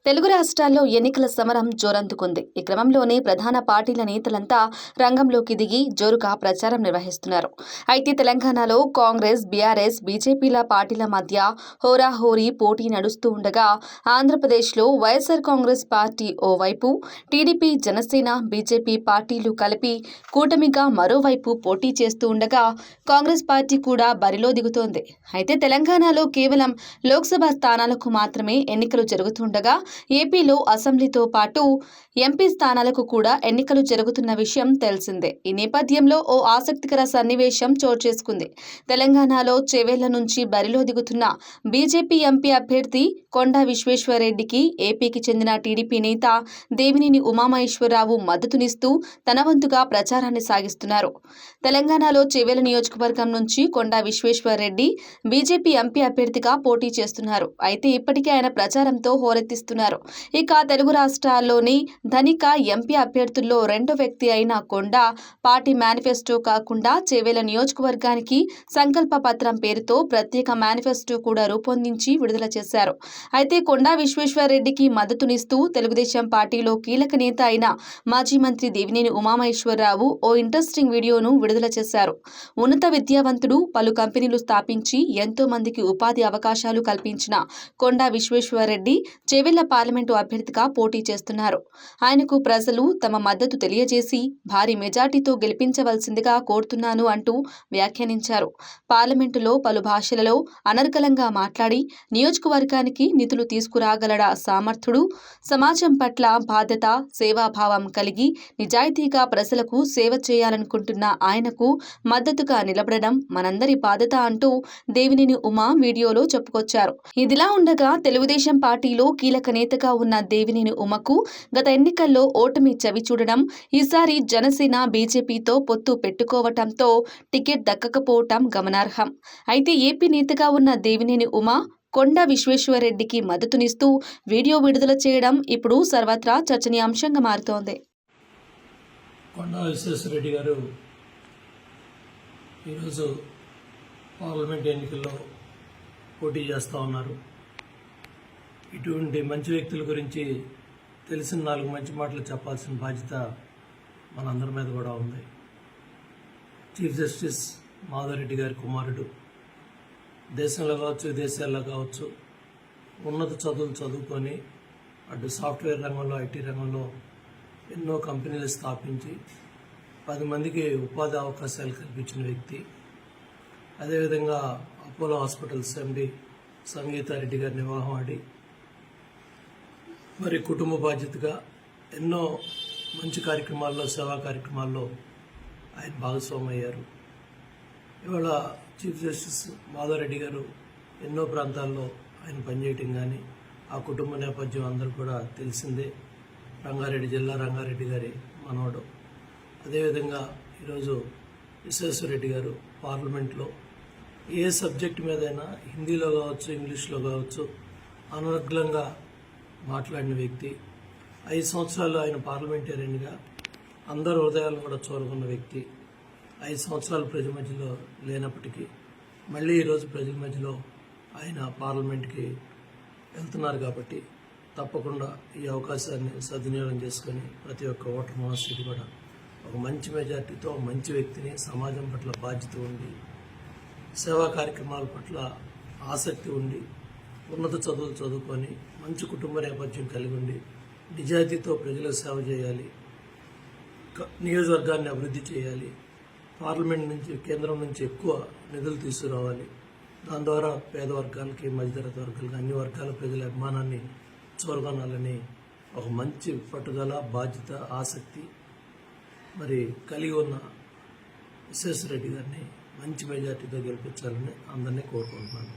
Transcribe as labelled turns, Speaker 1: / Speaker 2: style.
Speaker 1: తెలుగు రాష్ట్రాల్లో ఎన్నికల సమరం జోరందుకుంది. ఈ క్రమంలోనే ప్రధాన పార్టీల నేతలంతా రంగంలోకి దిగి జోరుగా ప్రచారం నిర్వహిస్తున్నారు. అయితే తెలంగాణలో కాంగ్రెస్, బీఆర్ఎస్, బీజేపీల పార్టీల మధ్య హోరాహోరీ పోటీ నడుస్తూ ఉండగా, ఆంధ్రప్రదేశ్లో వైఎస్ఆర్ కాంగ్రెస్ పార్టీ ఓవైపు, టీడీపీ, జనసేన, బీజేపీ పార్టీలు కలిపి కూటమిగా మరోవైపు పోటీ చేస్తూ ఉండగా, కాంగ్రెస్ పార్టీ కూడా బరిలో దిగుతోంది. అయితే తెలంగాణలో కేవలం లోక్సభ స్థానాలకు మాత్రమే ఎన్నికలు జరుగుతుండగా, ఏపీలో అసెంబ్లీతో పాటు ఎంపీ స్థానాలకు కూడా ఎన్నికలు జరుగుతున్న విషయం తెలిసిందే. ఈ నేపథ్యంలో ఓ ఆసక్తికర సన్నివేశం చోటు చేసుకుంది. తెలంగాణలో చేవేళ్ల నుంచి బరిలో దిగుతున్న బీజేపీ ఎంపీ అభ్యర్థి కొండా విశ్వేశ్వర్రెడ్డికి ఏపీకి చెందిన టీడీపీ నేత దేవినేని ఉమామహేశ్వరరావు మద్దతునిస్తూ తన వంతుగా ప్రచారాన్ని సాగిస్తున్నారు. తెలంగాణలో చేవేళ్ల నియోజకవర్గం నుంచి కొండా విశ్వేశ్వర్రెడ్డి బీజేపీ ఎంపీ అభ్యర్థిగా పోటీ చేస్తున్నారు. అయితే ఇప్పటికే ఆయన ప్రచారంతో హోరెత్తిస్తున్నారు. ఇక తెలుగు రాష్ట్రాల్లోని ధనిక ఎంపీ అభ్యర్థుల్లో రెండో వ్యక్తి అయిన కొండా పార్టీ మేనిఫెస్టో కాకుండా చేవేళ్ల నియోజకవర్గానికి సంకల్ప పత్రం పేరుతో ప్రత్యేక మేనిఫెస్టో కూడా రూపొందించి విడుదల చేశారు. అయితే కొండా విశ్వేశ్వర్రెడ్డికి మద్దతునిస్తూ తెలుగుదేశం పార్టీలో కీలక నేత అయిన మాజీ మంత్రి దేవినేని ఉమామహేశ్వరరావు ఓ ఇంట్రెస్టింగ్ వీడియోను విడుదల చేశారు. ఉన్నత విద్యావంతుడు, పలు కంపెనీలు స్థాపించి ఎంతో మందికి ఉపాధి అవకాశాలు కల్పించిన కొండా విశ్వేశ్వర్రెడ్డి చేవేళ్ల పార్లమెంటు అభ్యర్థిగా పోటీ చేస్తున్నారు. ఆయనకు ప్రజలు తమ మద్దతు తెలియజేసి భారీ మెజార్టీతో గెలిపించవలసిందిగా కోరుతున్నాను అంటూ వ్యాఖ్యానించారు. పార్లమెంటులో పలు భాషలలో అనర్గళంగా మాట్లాడి నియోజకవర్గానికి నిధులు తీసుకురాగలడా సామర్థ్యుడు, సమాజం పట్ల బాధ్యత, సేవాభావం కలిగి నిజాయితీగా ప్రజలకు సేవ చేయాలనుకుంటున్న ఆయనకు మద్దతుగా నిలబడడం మనందరి బాధ్యత అంటూ దేవినేని ఉమా వీడియోలో చెప్పుకొచ్చారు. ఇదిలా ఉండగా తెలుగుదేశం పార్టీలో కీలక నేతగా ఉన్న దేవినేని ఉమకు గత ఎన్నికల్లో ఓటమి చవిచూడడం, ఈసారి జనసేన, బీజేపీతో పొత్తు పెట్టుకోవటంతో టికెట్ దక్కకపోవటం గమనార్హం. అయితే ఏపీ నేతగా ఉన్న దేవినేని ఉమ కొండా విశ్వేశ్వర్రెడ్డికి మద్దతునిస్తూ వీడియో విడుదల చేయడం ఇప్పుడు సర్వత్రా చర్చనీయాంశంగా మారుతోంది.
Speaker 2: కొండా విశ్వేశ్వర్రెడ్డి గారు ఈరోజు పార్లమెంట్ ఎన్నికల్లో పోటీ చేస్తూ ఉన్నారు. ఇటువంటి మంచి వ్యక్తుల గురించి తెలిసిన 4 మంచి మాటలు చెప్పాల్సిన బాధ్యత మనందరి మీద కూడా ఉంది. చీఫ్ జస్టిస్ మాధవరెడ్డి గారి కుమారుడు, దేశంలో కావచ్చు, విదేశాల్లో కావచ్చు ఉన్నత చదువులు చదువుకొని అటు సాఫ్ట్వేర్ రంగంలో, ఐటీ రంగంలో ఎన్నో కంపెనీలు స్థాపించి 10 మందికి ఉపాధి అవకాశాలు కల్పించిన వ్యక్తి. అదేవిధంగా అపోలో హాస్పిటల్స్ ఎండి సంగీతారెడ్డి గారిని వివాహం ఆడి మరి కుటుంబ బాధ్యతగా ఎన్నో మంచి కార్యక్రమాల్లో, సేవా కార్యక్రమాల్లో ఆయన భాగస్వామి అయ్యారు. ఇవాళ చీఫ్ జస్టిస్ మాధవరెడ్డి గారు ఎన్నో ప్రాంతాల్లో ఆయన పనిచేయటం కానీ ఆ కుటుంబ నేపథ్యం అందరూ కూడా తెలిసిందే. రంగారెడ్డి జిల్లా రంగారెడ్డి గారి మనవడు. అదేవిధంగా ఈరోజు విశ్వేశ్వర్రెడ్డి గారు పార్లమెంట్లో ఏ సబ్జెక్టు మీదైనా హిందీలో కావచ్చు, ఇంగ్లీష్లో కావచ్చు అనర్గళంగా మాట్లాడిన వ్యక్తి. 5 సంవత్సరాలు ఆయన పార్లమెంటేరియన్గా అందరు హృదయాలను కూడా చూరుకున్న వ్యక్తి. 5 సంవత్సరాలు ప్రజల మధ్యలో లేనప్పటికీ మళ్ళీ ఈరోజు ప్రజల మధ్యలో ఆయన పార్లమెంట్కి వెళ్తున్నారు. కాబట్టి తప్పకుండా ఈ అవకాశాన్ని సద్వినియోగం చేసుకొని ప్రతి ఒక్క ఓటర్ మనస్సుకి కూడా ఒక మంచి మెజార్టీతో మంచి వ్యక్తిని, సమాజం పట్ల బాధ్యత ఉండి, సేవా కార్యక్రమాల పట్ల ఆసక్తి ఉండి, ఉన్నత చదువులు చదువుకొని మంచి కుటుంబ నేపథ్యం కలిగి ఉండి నిజాయితీతో ప్రజలకు సేవ చేయాలి, నియోజకవర్గాన్ని అభివృద్ధి చేయాలి, పార్లమెంట్ నుంచి, కేంద్రం నుంచి ఎక్కువ నిధులు తీసుకురావాలి, దాని ద్వారా పేద వర్గాలకి, మధ్యతరగతి వర్గాలకి, అన్ని వర్గాల ప్రజల అభిమానాన్ని చూరగొనాలని ఒక మంచి పట్టుదల, బాధ్యత, ఆసక్తి మరి కలిగి ఉన్న విశ్వేశ్వర్రెడ్డి గారిని మంచి మెజార్టీతో గెలిపించాలని అందరినీ కోరుకుంటున్నాను.